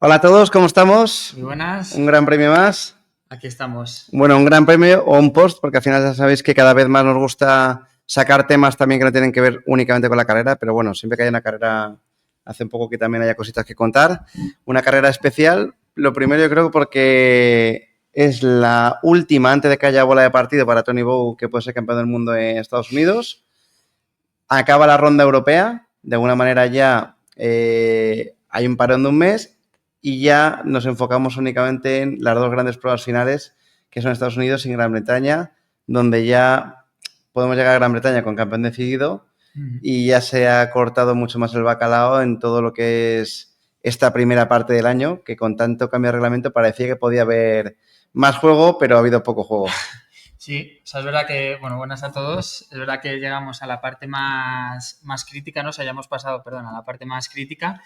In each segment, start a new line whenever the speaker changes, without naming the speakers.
Hola a todos, ¿cómo estamos?
Muy buenas,
Un gran premio más.
aquí estamos.
Bueno, un gran premio o un post, porque al final ya sabéis que cada vez más nos gusta sacar temas también que no tienen que ver únicamente con la carrera, pero bueno, siempre que haya una carrera, hace un poco que también haya cositas que contar. Una carrera especial, lo primero yo creo porque es la última antes de que haya bola de partido para Tony Bow, que puede ser campeón del mundo en Estados Unidos. Acaba la ronda europea, de alguna manera ya hay un parón de un mes y ya nos enfocamos únicamente en las dos grandes pruebas finales, que son Estados Unidos y Gran Bretaña, donde ya podemos llegar a Gran Bretaña con campeón decidido y ya se ha cortado mucho más el bacalao en todo lo que es esta primera parte del año, que con tanto cambio de reglamento parecía que podía haber más juego, pero ha habido poco juego.
Sí, o sea, es verdad que, bueno, buenas a todos. Es verdad que llegamos a la parte más crítica, ¿no? O sea, ya hemos pasado, perdón, a la parte más crítica.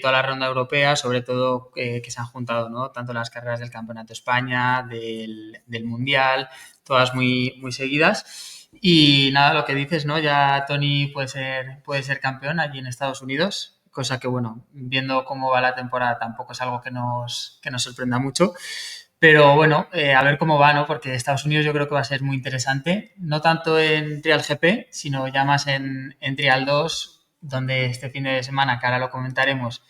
Toda la ronda europea, sobre todo que se han juntado, ¿no? Tanto las carreras del Campeonato de España, del Mundial, todas muy seguidas. Y nada, lo que dices, ¿no? Ya Tony puede ser campeón allí en Estados Unidos, cosa que, bueno, viendo cómo va la temporada tampoco es algo que nos sorprenda mucho. Pero bueno, a ver cómo va, ¿no? Porque Estados Unidos yo creo que va a ser muy interesante, no tanto en Trial GP, sino ya más en Trial 2, donde este fin de semana, que ahora lo comentaremos,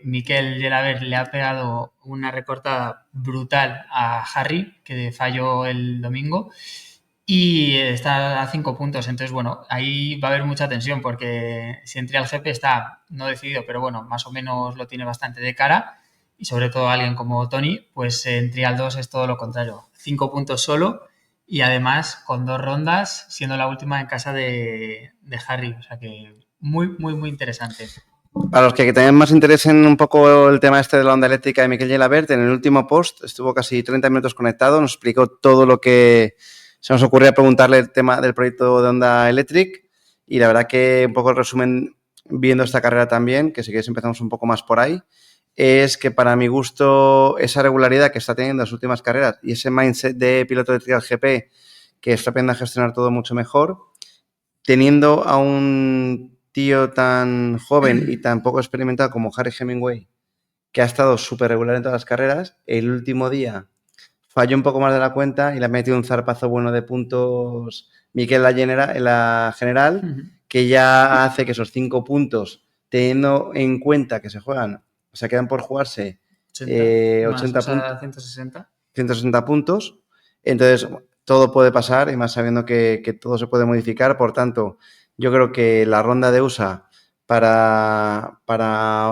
Mikel Gelabert le ha pegado una recortada brutal a Harry, que falló el domingo, y está a 5 puntos. Entonces, bueno, ahí va a haber mucha tensión, porque si en Trial GP está no decidido, pero bueno, más o menos lo tiene bastante de cara, y sobre todo alguien como Tony, pues en Trial 2 es todo lo contrario. 5 puntos solo y además con 2 rondas, siendo la última en casa de Harry. O sea que muy interesante.
Para los que también más interesen un poco el tema este de la onda eléctrica de Miquel Gelabert, en el último post estuvo casi 30 minutos conectado, nos explicó todo lo que se nos ocurría preguntarle el tema del proyecto de onda eléctrica y la verdad que un poco el resumen viendo esta carrera también, que si queréis empezamos un poco más por ahí, es que para mi gusto esa regularidad que está teniendo en las últimas carreras y ese mindset de piloto de Trial GP que está aprendiendo a gestionar todo mucho mejor, teniendo a un tío tan joven y tan poco experimentado como Harry Hemingway, que ha estado súper regular en todas las carreras, el último día falló un poco más de la cuenta y le ha metido un zarpazo bueno de puntos Miquel en la general, que ya hace que esos 5 puntos, teniendo en cuenta que se juegan, o sea, quedan por jugarse
80 más, o
80 puntos,
sea, 160.
160 puntos. Entonces, todo puede pasar y más sabiendo que todo se puede modificar. Por tanto, yo creo que la ronda de USA para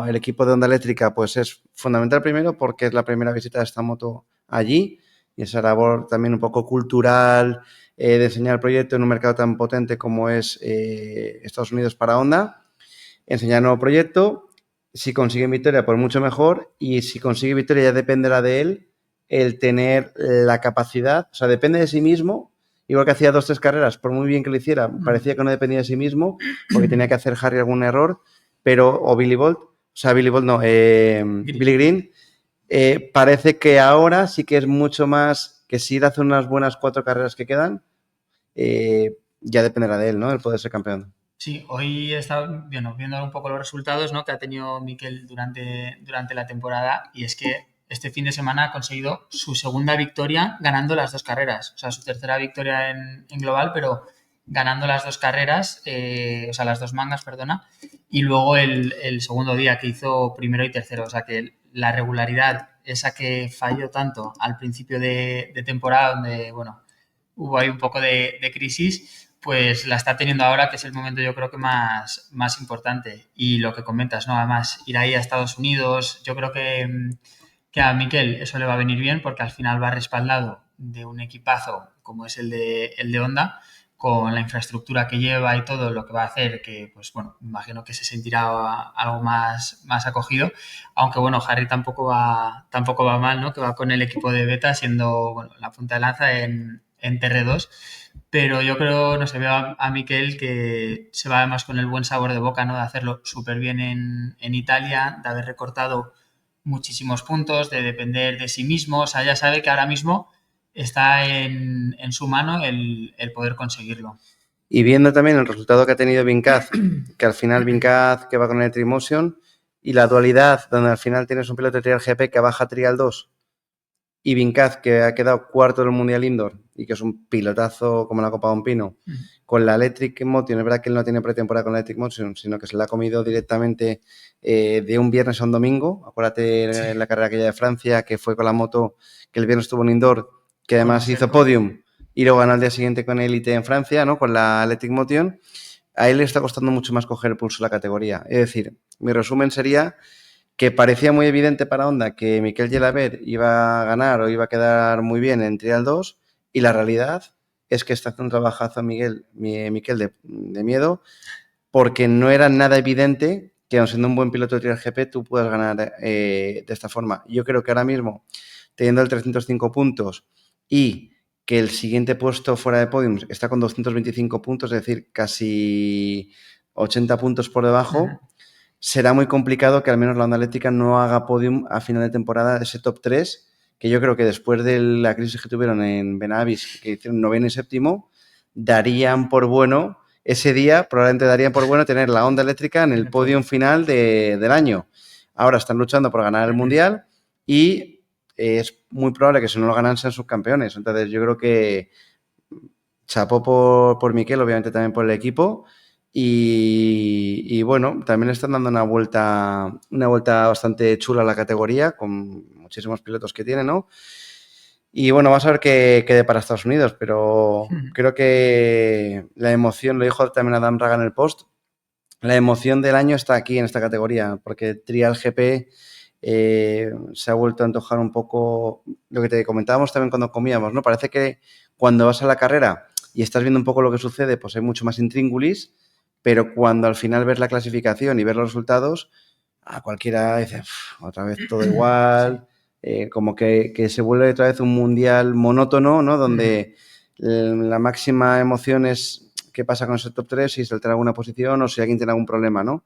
el equipo de onda eléctrica pues es fundamental primero porque es la primera visita de esta moto allí y esa labor también un poco cultural de enseñar el proyecto en un mercado tan potente como es Estados Unidos para Honda, enseñar el nuevo proyecto. Si consiguen victoria, pues mucho mejor. Y si consigue victoria, ya dependerá de él el tener la capacidad. O sea, depende de sí mismo. Igual que hacía 2 o 3 carreras, por muy bien que lo hiciera, parecía que no dependía de sí mismo, porque tenía que hacer Harry algún error. Pero, o Billy Bolt, o sea, Billy Bolt no, Billy Green, parece que ahora sí que es mucho más que si él hace unas buenas 4 carreras que quedan, ya dependerá de él, ¿no? El poder ser campeón.
Sí, hoy he estado viendo un poco los resultados, ¿no? Que ha tenido Mikel durante la temporada, y es que este fin de semana ha conseguido su segunda victoria ganando las 2 carreras. O sea, su tercera victoria en global, pero ganando las 2 carreras, o sea, las 2 mangas, perdona, y luego el segundo día que hizo primero y tercero. O sea, que la regularidad, esa que falló tanto al principio de temporada, donde, bueno, hubo ahí un poco de crisis, pues la está teniendo ahora, que es el momento yo creo que más importante. Y lo que comentas, ¿no? Además, ir ahí a Estados Unidos, yo creo que a Miquel eso le va a venir bien, porque al final va respaldado de un equipazo como es el de Honda, con la infraestructura que lleva y todo lo que va a hacer, que pues bueno, me imagino que se sentirá algo más acogido. Aunque bueno, Harry tampoco va mal, ¿no? Que va con el equipo de beta siendo, bueno, la punta de lanza en TR2. Pero yo creo, no sé, veo a Miquel que se va además con el buen sabor de boca, ¿no? De hacerlo súper bien en Italia, de haber recortado muchísimos puntos, de depender de sí mismo. O sea, ya sabe que ahora mismo está en su mano el poder conseguirlo.
Y viendo también el resultado que ha tenido Vincaz, que al final Vincaz, que va con Electric Motion, y la dualidad, donde al final tienes un piloto de Trial GP que baja a Trial 2 y Vincaz, que ha quedado cuarto del Mundial Indoor y que es un pilotazo como la Copa de un Pino, con la Electric Motion. Es verdad que él no tiene pretemporada con la Electric Motion, sino que se la ha comido directamente de un viernes a un domingo. Acuérdate la carrera aquella de Francia, que fue con la moto, que el viernes estuvo en Indoor, que además hizo podium y luego ganó al día siguiente con Elite en Francia, ¿no? Con la Electric Motion. A él le está costando mucho más coger el pulso de la categoría. Es decir, mi resumen sería que parecía muy evidente para Honda que Mikel Gelabert iba a ganar o iba a quedar muy bien en Trial 2 y la realidad es que está haciendo un trabajazo Mikel de miedo porque no era nada evidente que aun siendo un buen piloto de Trial GP tú puedas ganar de esta forma. Yo creo que ahora mismo, teniendo el 305 puntos y que el siguiente puesto fuera de podiums está con 225 puntos, es decir, casi 80 puntos por debajo, será muy complicado que al menos la Honda Eléctrica no haga podium a final de temporada, ese top 3, que yo creo que después de la crisis que tuvieron en Benavis, que hicieron noveno y séptimo, darían por bueno, ese día probablemente darían por bueno tener la Honda Eléctrica en el podium final del año. Ahora están luchando por ganar el Mundial y es muy probable que si no lo ganan sean subcampeones. Entonces yo creo que chapó por Mikel, obviamente también por el equipo. Y bueno, también le están dando una vuelta bastante chula a la categoría, con muchísimos pilotos que tiene, ¿no? Y bueno, vamos a ver qué de para Estados Unidos, pero creo que la emoción, lo dijo también Adam Raga en el post, la emoción del año está aquí en esta categoría, porque Trial GP se ha vuelto a antojar un poco lo que te comentábamos también cuando comíamos, ¿no? Parece que cuando vas a la carrera y estás viendo un poco lo que sucede, pues hay mucho más intríngulis, pero cuando al final ves la clasificación y ves los resultados, a cualquiera dice, otra vez todo igual, como que se vuelve otra vez un mundial monótono, ¿no? Donde la máxima emoción es qué pasa con ese top 3, si saltará alguna posición o si alguien tiene algún problema, ¿no?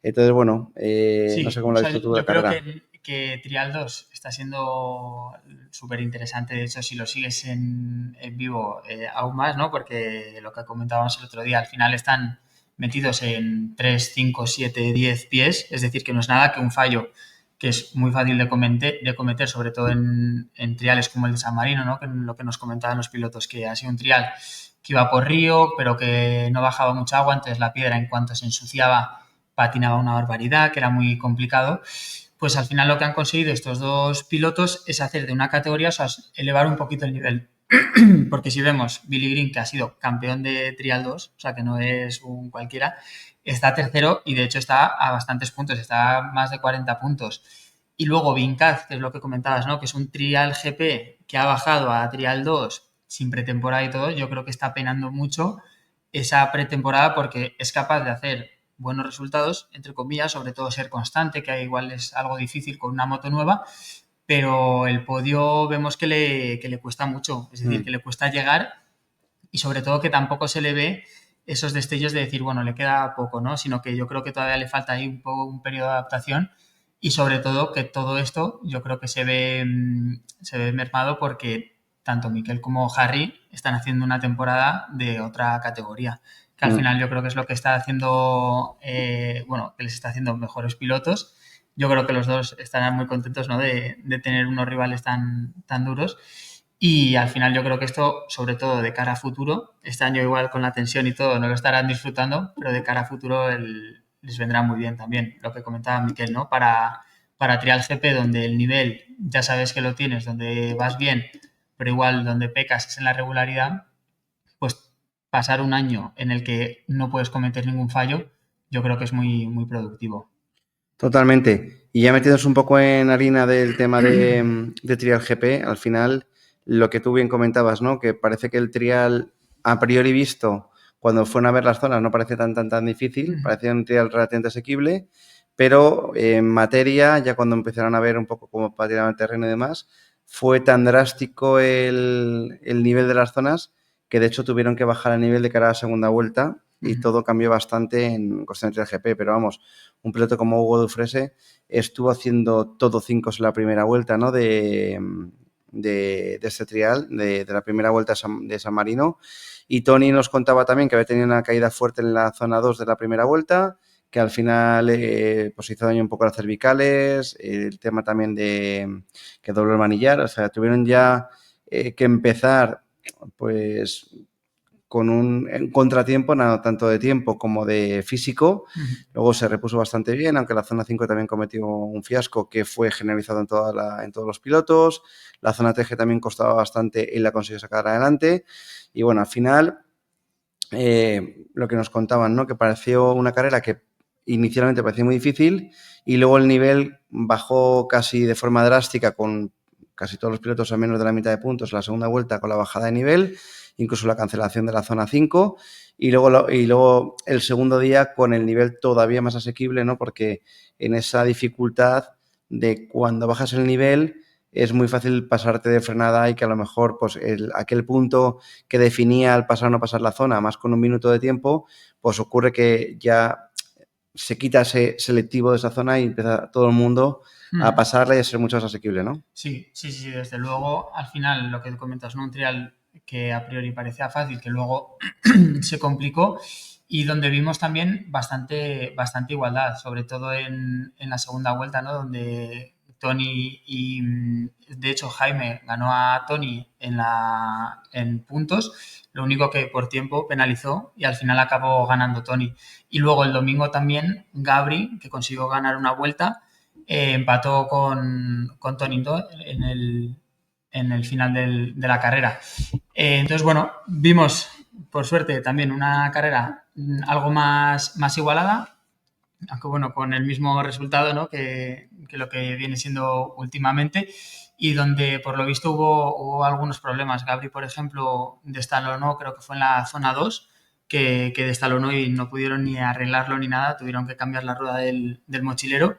Entonces, bueno, no sé cómo lo has visto tú la carrera.
Yo creo que Trial 2 está siendo súper interesante. De hecho, si lo sigues en vivo, aún más, ¿no? Porque lo que comentábamos el otro día, al final están metidos en 3, 5, 7, 10 pies. Es decir, que no es nada que un fallo que es muy fácil de cometer, sobre todo en triales como el de San Marino, ¿no? Que lo que nos comentaban los pilotos, que ha sido un trial que iba por río, pero que no bajaba mucha agua, entonces la piedra en cuanto se ensuciaba patinaba una barbaridad, que era muy complicado. Pues al final lo que han conseguido estos dos pilotos es hacer de una categoría, o sea, elevar un poquito el nivel. Porque si vemos Billy Green, que ha sido campeón de Trial 2, o sea, que no es un cualquiera, está tercero y de hecho está a bastantes puntos, está a más de 40 puntos. Y luego Vincaz, que es lo que comentabas, ¿no? Que es un Trial GP que ha bajado a Trial 2 sin pretemporada y todo, yo creo que está penando mucho esa pretemporada porque es capaz de hacer buenos resultados, entre comillas, sobre todo ser constante, que igual es algo difícil con una moto nueva, pero el podio vemos que le cuesta mucho, es decir, que le cuesta llegar y sobre todo que tampoco se le ve esos destellos de decir, bueno, le queda poco, ¿no? Sino que yo creo que todavía le falta ahí un poco un periodo de adaptación y sobre todo que todo esto yo creo que se ve mermado porque tanto Mikel como Harry están haciendo una temporada de otra categoría, que al final yo creo que es lo que está haciendo, bueno, que les está haciendo mejores pilotos. Yo creo que los dos estarán muy contentos, ¿no? de tener unos rivales tan duros. Y al final yo creo que esto, sobre todo de cara a futuro, este año igual con la tensión y todo no lo estarán disfrutando, pero de cara a futuro les vendrá muy bien también, lo que comentaba Miquel, ¿no? Para Trial GP, donde el nivel ya sabes que lo tienes, donde vas bien, pero igual donde pecas es en la regularidad, pues pasar un año en el que no puedes cometer ningún fallo, yo creo que es muy productivo.
Totalmente. Y ya metiéndonos un poco en harina del tema de Trial GP, al final, lo que tú bien comentabas, ¿no? Que parece que el Trial, a priori visto, cuando fueron a ver las zonas, no parece tan difícil, parecía un Trial relativamente asequible, pero en materia, ya cuando empezaron a ver un poco cómo patinaban el terreno y demás, fue tan drástico el nivel de las zonas que de hecho tuvieron que bajar el nivel de cara a la segunda vuelta y todo cambió bastante en cuestión de GP, pero vamos, un piloto como Hugo Dufresne estuvo haciendo todo 5 en la primera vuelta, ¿no? De este trial, de la primera vuelta de San Marino. Y Tony nos contaba también que había tenido una caída fuerte en la zona 2 de la primera vuelta, que al final pues hizo daño un poco a las cervicales, el tema también de que dobló el manillar, o sea, tuvieron ya que empezar pues con un contratiempo, no tanto de tiempo como de físico. Luego se repuso bastante bien, aunque la zona 5 también cometió un fiasco que fue generalizado en todos los pilotos. La zona TG también costaba bastante y la consiguió sacar adelante. Y bueno, al final, lo que nos contaban, ¿no? Que pareció una carrera que inicialmente parecía muy difícil y luego el nivel bajó casi de forma drástica con casi todos los pilotos a menos de la mitad de puntos la segunda vuelta con la bajada de nivel, incluso la cancelación de la zona 5 y luego el segundo día con el nivel todavía más asequible, ¿no? Porque en esa dificultad de cuando bajas el nivel es muy fácil pasarte de frenada y que a lo mejor pues aquel punto que definía el pasar o no pasar la zona, más con un minuto de tiempo, pues ocurre que ya se quita ese selectivo de esa zona y empieza todo el mundo a pasarla y a ser mucho más asequible, ¿no?
Sí, desde luego, al final, lo que comentas, ¿no? Un trial que a priori parecía fácil, que luego se complicó y donde vimos también bastante igualdad, sobre todo en la segunda vuelta, ¿no? Donde Tony y, de hecho, Jaime ganó a Tony en puntos, lo único que por tiempo penalizó y al final acabó ganando Tony. Y luego el domingo también Gabri, que consiguió ganar una vuelta, empató con Tonito en el final de la carrera. Entonces, bueno, vimos, por suerte, también una carrera algo más igualada, aunque bueno, con el mismo resultado, ¿no? que lo que viene siendo últimamente, y donde por lo visto hubo algunos problemas. Gabri, por ejemplo, destalonó, creo que fue en la zona 2, que destalonó y no pudieron ni arreglarlo ni nada, tuvieron que cambiar la rueda del mochilero.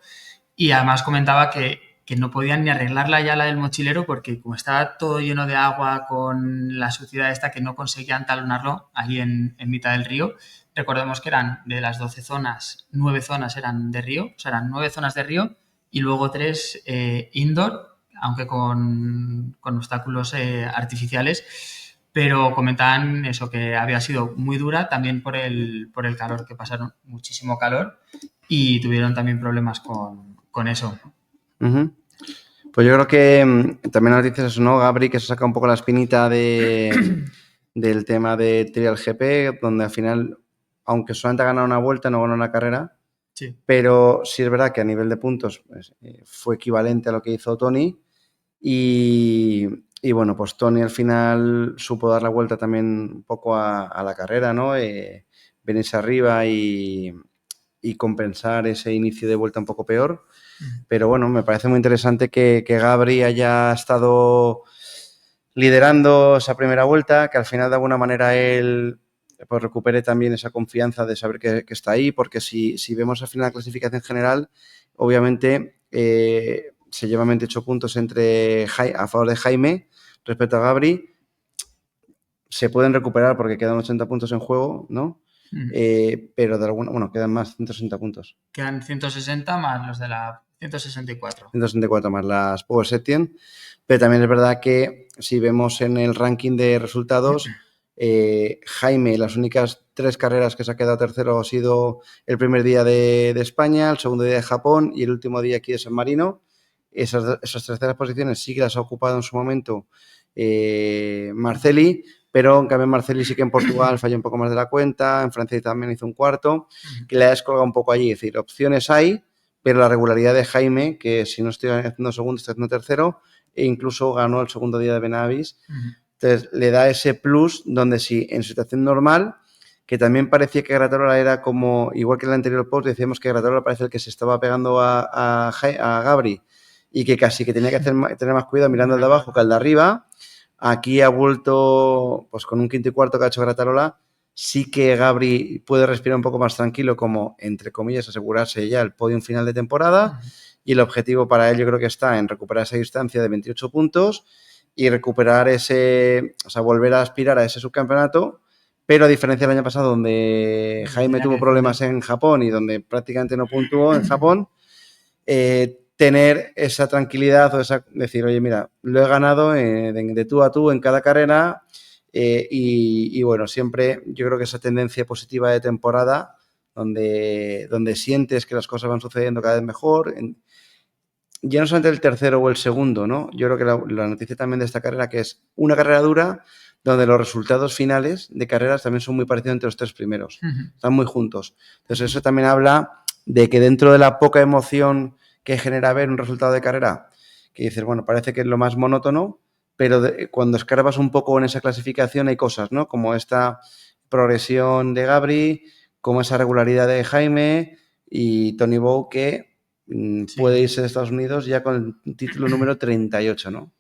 Y además comentaba que no podían ni arreglarla ya la del mochilero porque como estaba todo lleno de agua con la suciedad esta que no conseguían talonarlo allí en mitad del río. Recordemos que eran de las 12 zonas, 9 zonas eran de río, o sea, eran 9 zonas de río y luego 3 indoor, aunque con obstáculos artificiales. Pero comentaban eso, que había sido muy dura también por el calor, que pasaron muchísimo calor y tuvieron también problemas con eso.
Uh-huh. Pues yo creo que también nos dices eso, ¿no, Gabri? Que se saca un poco la espinita del tema de Trial GP, donde al final, aunque solamente ha ganado una vuelta, no ganó una carrera.
Sí.
Pero sí es verdad que a nivel de puntos pues, fue equivalente a lo que hizo Tony. Y bueno, pues Tony al final supo dar la vuelta también un poco a la carrera, ¿no? Venirse arriba y compensar ese inicio de vuelta un poco peor. Pero bueno, me parece muy interesante que Gabri haya estado liderando esa primera vuelta, que al final de alguna manera él pues recupere también esa confianza de saber que está ahí, porque si vemos al final la clasificación general, obviamente se llevan 28 puntos a favor de Jaime respecto a Gabri. Se pueden recuperar porque quedan 80 puntos en juego, ¿no? Pero de alguna, bueno, quedan más, 160 puntos.
Quedan 160 más los de la 164.
164 más las Power Septien. Pero también es verdad que si vemos en el ranking de resultados, Jaime, las únicas 3 carreras que se ha quedado tercero ha sido el primer día de España, el segundo día de Japón y el último día aquí de San Marino. Esas terceras posiciones sí que las ha ocupado en su momento Marceli, pero en cambio Marceli sí que en Portugal falló un poco más de la cuenta, en Francia también hizo un cuarto, que le ha descolgado un poco allí. Es decir, opciones hay, pero la regularidad de Jaime, que si no estoy haciendo segundo, estoy haciendo tercero, e incluso ganó el segundo día de Benavis. Entonces, le da ese plus donde si en situación normal, que también parecía que Gratarola era como, igual que en el anterior post, decíamos que Gratarola parece el que se estaba pegando a Gabri y que casi que tenía que tener más cuidado mirando al de abajo que al de arriba. Aquí ha vuelto, pues con un quinto y cuarto que ha hecho Gratarola, sí que Gabri puede respirar un poco más tranquilo, como, entre comillas, asegurarse ya el podium final de temporada. Y el objetivo para él yo creo que está en recuperar esa distancia de 28 puntos y recuperar o sea, volver a aspirar a ese subcampeonato, pero a diferencia del año pasado donde Jaime tuvo problemas en Japón y donde prácticamente no puntuó en Japón, tener esa tranquilidad o decir, oye, mira, lo he ganado de tú a tú en cada carrera y bueno, siempre yo creo que esa tendencia positiva de temporada donde sientes que las cosas van sucediendo cada vez mejor. Ya no solamente el tercero o el segundo, ¿no? Yo creo que la noticia también de esta carrera que es una carrera dura donde los resultados finales de carreras también son muy parecidos entre los tres primeros. Están muy juntos. Entonces eso también habla de que dentro de la poca emoción que genera ver un resultado de carrera, que dices, bueno, parece que es lo más monótono, pero cuando escarbas un poco en esa clasificación hay cosas, ¿no? Como esta progresión de Gabri, como esa regularidad de Jaime y Tony Bow que puede irse de Estados Unidos ya con el título número 38, ¿no?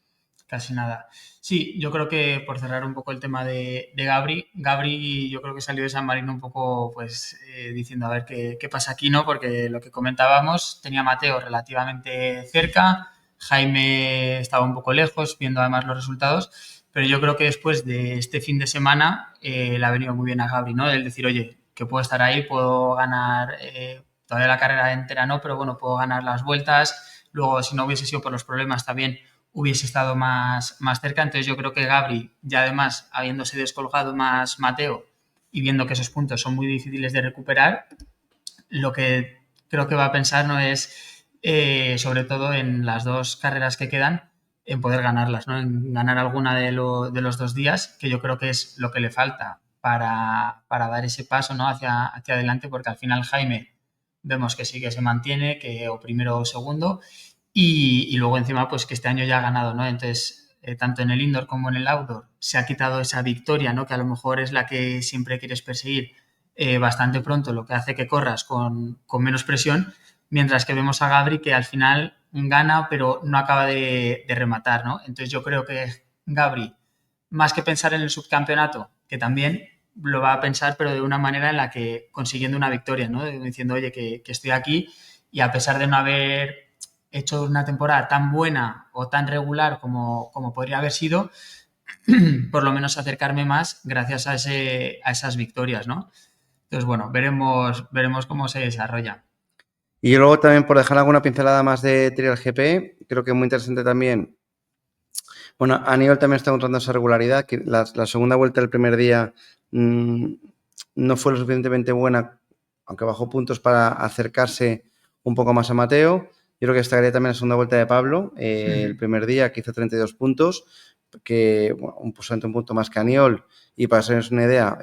Casi nada. Sí, yo creo que por cerrar un poco el tema de Gabri yo creo que salió de San Marino un poco pues diciendo a ver qué pasa aquí, ¿no? Porque lo que comentábamos, tenía Mateo relativamente cerca, Jaime estaba un poco lejos, viendo además los resultados, pero yo creo que después de este fin de semana le ha venido muy bien a Gabri, ¿no? El decir, oye, que puedo estar ahí, puedo ganar, todavía la carrera entera no, pero bueno, puedo ganar las vueltas, luego si no hubiese sido por los problemas también hubiese estado más cerca. Entonces yo creo que Gabri, ya además habiéndose descolgado más Mateo y viendo que esos puntos son muy difíciles de recuperar, lo que creo que va a pensar no es, sobre todo en las dos carreras que quedan, en poder ganarlas, ¿no? En ganar alguna de los 2 días, que yo creo que es lo que le falta para dar ese paso, ¿no? hacia adelante, porque al final Jaime vemos que sí que se mantiene, que o primero o segundo, y luego encima, pues que este año ya ha ganado, ¿no? Entonces, tanto en el indoor como en el outdoor, se ha quitado esa victoria, ¿no? Que a lo mejor es la que siempre quieres perseguir bastante pronto, lo que hace que corras con menos presión, mientras que vemos a Gabri que al final gana, pero no acaba de rematar, ¿no? Entonces yo creo que Gabri, más que pensar en el subcampeonato, que también lo va a pensar, pero de una manera en la que consiguiendo una victoria, ¿no? Diciendo, oye, que estoy aquí y a pesar de no haber hecho una temporada tan buena o tan regular como podría haber sido, por lo menos acercarme más gracias a esas victorias, ¿no? Entonces, bueno, veremos cómo se desarrolla.
Y luego también por dejar alguna pincelada más de Trial GP, creo que es muy interesante también. Bueno, Aníbal también está encontrando esa regularidad, que la segunda vuelta del primer día no fue lo suficientemente buena, aunque bajó puntos para acercarse un poco más a Mateo. Yo creo que destacaría también la segunda vuelta de Pablo, el primer día que hizo 32 puntos, que bueno, un punto más que Aniol. Y para hacernos una idea,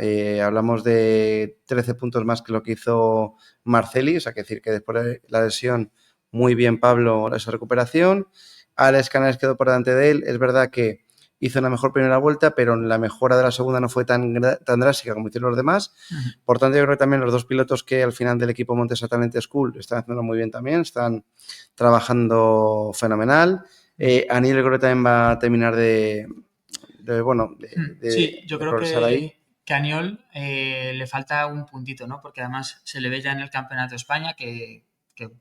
hablamos de 13 puntos más que lo que hizo Marceli, o sea, que decir que después de la lesión, muy bien Pablo esa recuperación. Alex Canales quedó por delante de él. Es verdad que hizo una mejor primera vuelta, pero la mejora de la segunda no fue tan drástica como hicieron los demás. Por tanto, yo creo que también los dos pilotos que al final del equipo Montesa Talent School están haciéndolo muy bien también, están trabajando fenomenal. Aniel creo que también va a terminar de
Sí, yo creo
progresar ahí.
que a Aniol le falta un puntito, ¿no? Porque además se le ve ya en el Campeonato de España que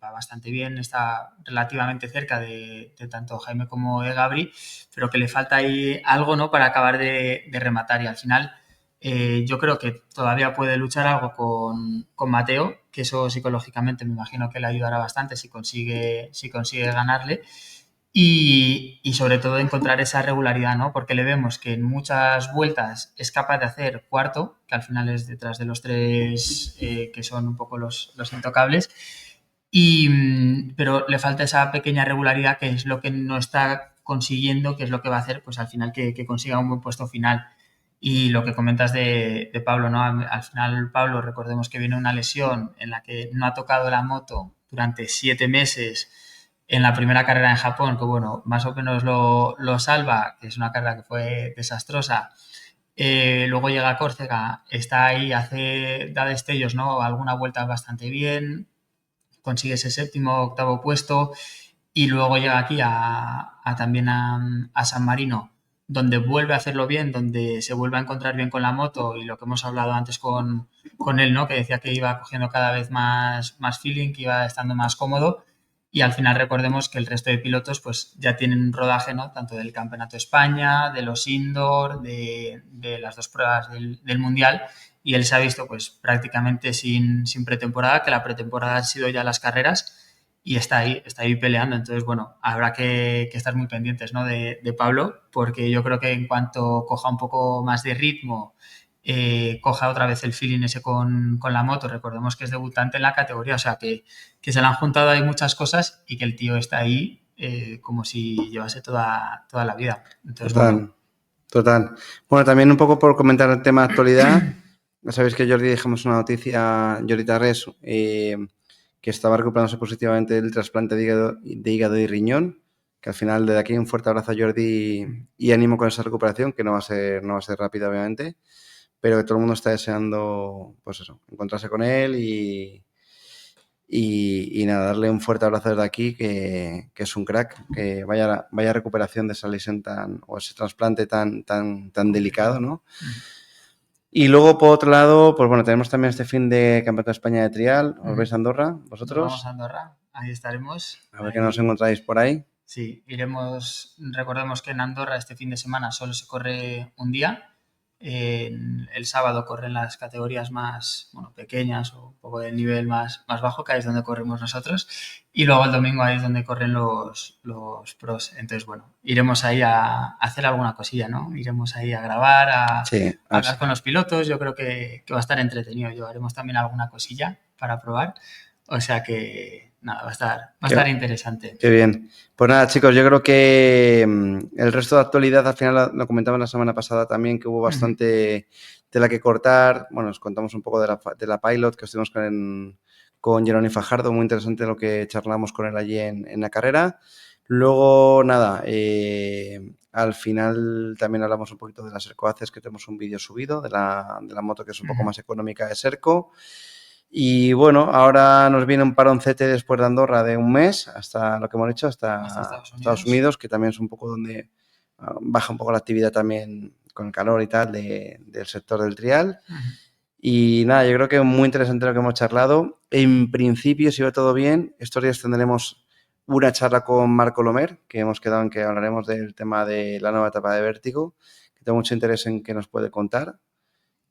va bastante bien, está relativamente cerca de tanto Jaime como de Gabri, pero que le falta ahí algo, ¿no? Para acabar de rematar. Y al final yo creo que todavía puede luchar algo con Mateo, que eso psicológicamente me imagino que le ayudará bastante si consigue ganarle. Y sobre todo encontrar esa regularidad, ¿no? Porque le vemos que en muchas vueltas es capaz de hacer cuarto, que al final es detrás de los tres que son un poco los intocables, pero le falta esa pequeña regularidad que es lo que no está consiguiendo, que es lo que va a hacer pues al final que consiga un buen puesto final. Y lo que comentas de Pablo, ¿no? Al final Pablo, recordemos que viene una lesión en la que no ha tocado la moto durante 7 meses en la primera carrera en Japón, que bueno, más o menos lo salva, que es una carrera que fue desastrosa. Luego llega a Córcega, está ahí, da destellos, ¿no? Alguna vuelta bastante bien, consigue ese séptimo, octavo puesto y luego llega aquí también a San Marino, donde vuelve a hacerlo bien, donde se vuelve a encontrar bien con la moto y lo que hemos hablado antes con él, ¿no? Que decía que iba cogiendo cada vez más feeling, que iba estando más cómodo y al final recordemos que el resto de pilotos pues ya tienen un rodaje, ¿no? Tanto del Campeonato de España, de los indoor, de las dos pruebas del Mundial y él se ha visto pues prácticamente sin pretemporada, que la pretemporada han sido ya las carreras y está ahí peleando. Entonces, bueno, habrá que estar muy pendientes, ¿no? de Pablo, porque yo creo que en cuanto coja un poco más de ritmo, coja otra vez el feeling ese con la moto. Recordemos que es debutante en la categoría, o sea que se le han juntado ahí muchas cosas y que el tío está ahí como si llevase toda la vida. Entonces, bueno.
Total. Bueno, también un poco por comentar el tema de actualidad. Ya sabéis que Jordi dejamos una noticia, Jordi Tarrés, que estaba recuperándose positivamente del trasplante de hígado y riñón, que al final de aquí un fuerte abrazo a Jordi y ánimo con esa recuperación, que no va a ser rápida, obviamente, pero que todo el mundo está deseando, pues eso, encontrarse con él y nada, darle un fuerte abrazo desde aquí, que es un crack, que vaya recuperación de esa lesión o ese trasplante tan delicado, ¿no? Y luego, por otro lado, pues bueno, tenemos también este fin de Campeonato de España de Trial. ¿Os vais a Andorra, vosotros?
Nos vamos a Andorra, ahí estaremos.
A ver qué nos encontráis por ahí.
Sí, iremos, recordemos que en Andorra este fin de semana solo se corre un día. El sábado corren las categorías más pequeñas o un poco del nivel más bajo, que ahí es donde corremos nosotros. Y luego el domingo ahí es donde corren los pros. Entonces, bueno, iremos ahí a hacer alguna cosilla, ¿no? Iremos ahí a grabar, a hablar con los pilotos. Yo creo que va a estar entretenido. Llevaremos también alguna cosilla para probar. O sea que... nada, va a estar interesante.
Qué bien. Pues nada, chicos, yo creo que el resto de actualidad, al final lo comentaba la semana pasada también, que hubo bastante tela que cortar. Bueno, os contamos un poco de la pilot que estuvimos con Jerónimo Fajardo, muy interesante lo que charlamos con él allí en la carrera. Luego, nada, al final también hablamos un poquito de las Sercoaces, que tenemos un vídeo subido de la moto que es un poco más económica de Serco. Y bueno, ahora nos viene un paroncete después de Andorra de un mes, hasta lo que hemos hecho, hasta Estados Unidos, que también es un poco donde baja un poco la actividad también con el calor y tal del sector del trial. Y nada, yo creo que es muy interesante lo que hemos charlado. En principio, si va todo bien, estos días tendremos una charla con Marco Lomer, que hemos quedado en que hablaremos del tema de la nueva etapa de Vértigo, que tengo mucho interés en qué nos puede contar.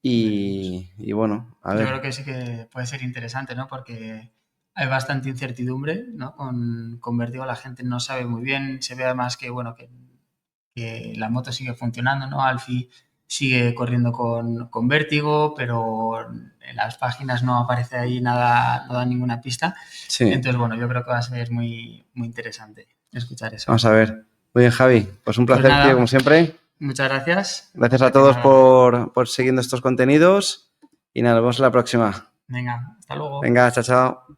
Y bueno, a ver.
Yo creo que sí que puede ser interesante, ¿no? Porque hay bastante incertidumbre, ¿no? Con Vértigo la gente no sabe muy bien, se ve además que, bueno, que la moto sigue funcionando, ¿no? Alfie sigue corriendo con Vértigo, pero en las páginas no aparece ahí nada, no da ninguna pista. Sí. Entonces, bueno, yo creo que va a ser muy, muy interesante escuchar eso.
Vamos a ver. Muy bien, Javi. Pues un placer, tío, como siempre.
Muchas gracias.
Gracias a todos por siguiendo estos contenidos y nada, nos vemos en la próxima.
Venga, hasta luego.
Venga, chao, chao.